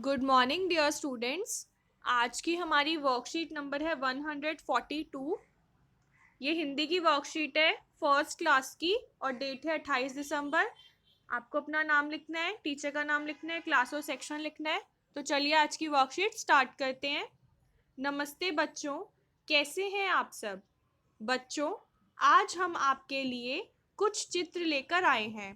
Good morning dear students. आज की हमारी वर्कशीट नंबर है 142। ये हिंदी की वर्कशीट है फर्स्ट क्लास की और डेट है 28 दिसंबर। आपको अपना नाम लिखना है, टीचर का नाम लिखना है, क्लास और सेक्शन लिखना है। तो चलिए आज की वर्कशीट स्टार्ट करते हैं। नमस्ते बच्चों, कैसे हैं आप सब? बच्चों, आज हम आपके लिए कुछ चित्र लेकर आए हैं।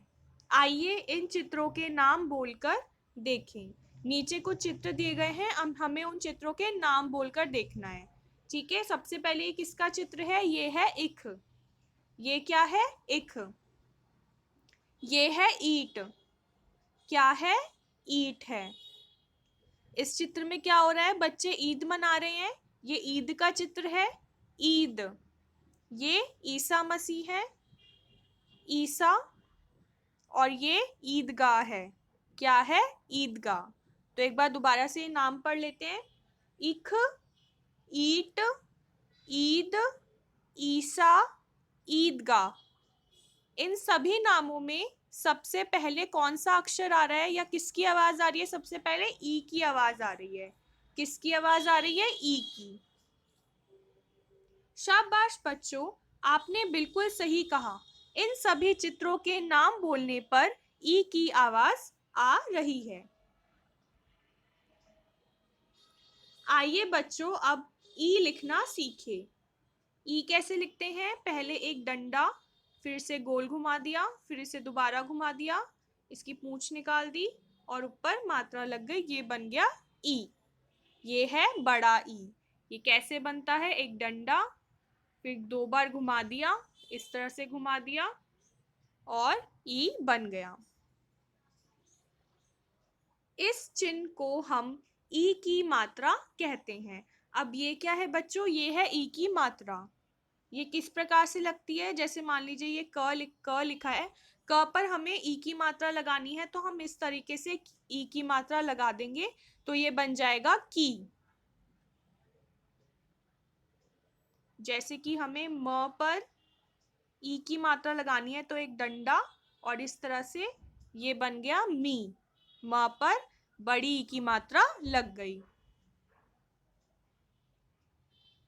आइए इन चित्रों के नाम बोलकर देखें। नीचे कुछ चित्र दिए गए हैं, अब हमें उन चित्रों के नाम बोलकर देखना है। ठीक है, सबसे पहले ये किसका चित्र है? ये है इख। ये क्या है? इख। ये है ईट। क्या है? ईट है। इस चित्र में क्या हो रहा है? बच्चे ईद मना रहे हैं। ये ईद का चित्र है, ईद। ये ईसा मसीह है, ईसा। और ये ईदगाह है। क्या है? ईदगाह। तो एक बार दोबारा से नाम पढ़ लेते हैं। इख, ईट, ईद, ईसा, ईदगाह। इन सभी नामों में सबसे पहले कौन सा अक्षर आ रहा है या किसकी आवाज आ रही है? सबसे पहले ई की आवाज आ रही है। किसकी आवाज आ रही है? ई की। शाबाश बच्चों, आपने बिल्कुल सही कहा। इन सभी चित्रों के नाम बोलने पर ई की आवाज आ रही है। आइए बच्चों, अब ई लिखना सीखें। ई कैसे लिखते हैं? पहले एक डंडा, फिर से गोल घुमा दिया, फिर इसे दोबारा घुमा दिया, इसकी पूंछ निकाल दी और ऊपर मात्रा लग गई, ये बन गया ई। ये है बड़ा ई। ये कैसे बनता है? एक डंडा, फिर 2 बार घुमा दिया, इस तरह से घुमा दिया और ई बन गया। इस चिन्ह को हम ई की मात्रा कहते हैं। अब ये क्या है बच्चों? ये है ई की मात्रा। ये किस प्रकार से लगती है? जैसे मान लीजिए ये क लिखा है, क पर हमें ई की मात्रा लगानी है, तो हम इस तरीके से ई की मात्रा लगा देंगे, तो ये बन जाएगा की। जैसे कि हमें म पर ई की मात्रा लगानी है, तो एक डंडा और इस तरह से ये बन गया मी। म पर बड़ी ई की मात्रा लग गई।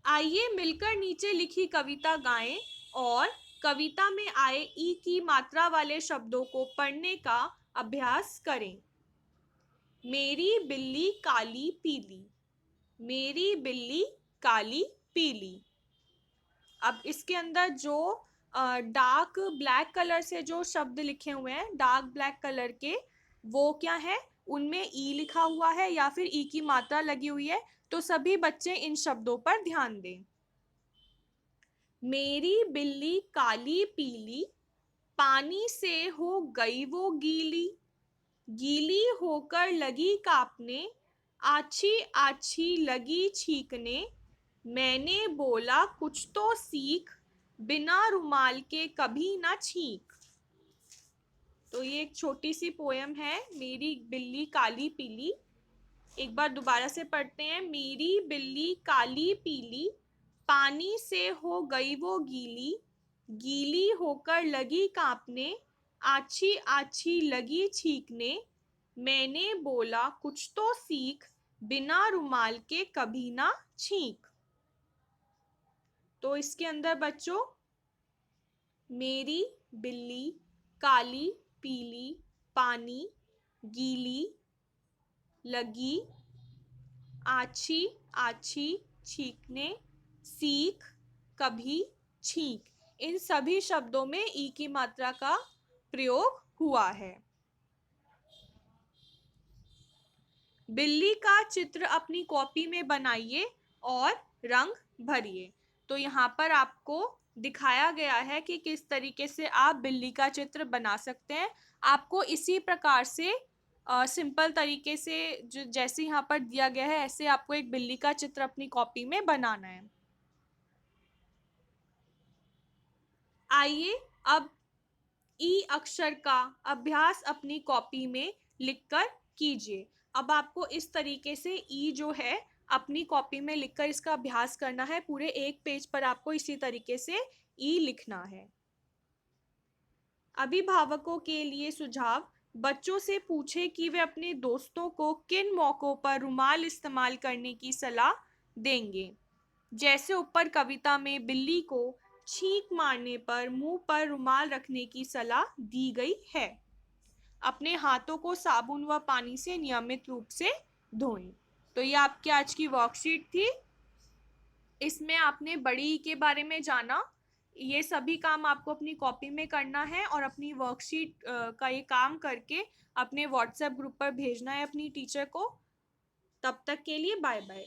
आइए मिलकर नीचे लिखी कविता गाएं और कविता में आए ई की मात्रा वाले शब्दों को पढ़ने का अभ्यास करें। मेरी बिल्ली काली पीली। मेरी बिल्ली काली पीली। अब इसके अंदर जो डार्क ब्लैक कलर से जो शब्द लिखे हुए हैं, डार्क ब्लैक कलर के, वो क्या है? उनमें ई लिखा हुआ है या फिर ई की मात्रा लगी हुई है। तो सभी बच्चे इन शब्दों पर ध्यान दें। मेरी बिल्ली काली पीली, पानी से हो गई वो गीली, गीली होकर लगी कांपने, आछी आछी लगी छींकने, मैंने बोला कुछ तो सीख, बिना रुमाल के कभी ना छींक। तो ये एक छोटी सी पोयम है, मेरी बिल्ली काली पीली। एक बार दोबारा से पढ़ते हैं। मेरी बिल्ली काली पीली, पानी से हो गई वो गीली, गीली होकर लगी कांपने, आछी आछी लगी छींकने, मैंने बोला कुछ तो सीख, बिना रुमाल के कभी ना छींक। तो इसके अंदर बच्चों, मेरी बिल्ली काली पीली, पानी, गीली, लगी, आछी आछी, छींकने, सीख, कभी, छींक। इन सभी शब्दों में ई की मात्रा का प्रयोग हुआ है। बिल्ली का चित्र अपनी कॉपी में बनाइए और रंग भरिए। तो यहाँ पर आपको दिखाया गया है कि किस तरीके से आप बिल्ली का चित्र बना सकते हैं। आपको इसी प्रकार से सिंपल तरीके से जो जैसे यहाँ पर दिया गया है, ऐसे आपको एक बिल्ली का चित्र अपनी कॉपी में बनाना है। आइए अब ई अक्षर का अभ्यास अपनी कॉपी में लिखकर कीजिए। अब आपको इस तरीके से ई जो है अपनी कॉपी में लिखकर इसका अभ्यास करना है। पूरे एक पेज पर आपको इसी तरीके से ई लिखना है। अभिभावकों के लिए सुझाव, बच्चों से पूछें कि वे अपने दोस्तों को किन मौकों पर रुमाल इस्तेमाल करने की सलाह देंगे। जैसे ऊपर कविता में बिल्ली को छींक मारने पर मुंह पर रुमाल रखने की सलाह दी गई है। अपने हाथों को साबुन व पानी से नियमित रूप से धोएं। तो ये आपकी आज की वर्कशीट थी। इसमें आपने बड़ी के बारे में जाना। ये सभी काम आपको अपनी कॉपी में करना है और अपनी वर्कशीट का ये काम करके अपने व्हाट्सएप ग्रुप पर भेजना है अपनी टीचर को। तब तक के लिए बाय बाय।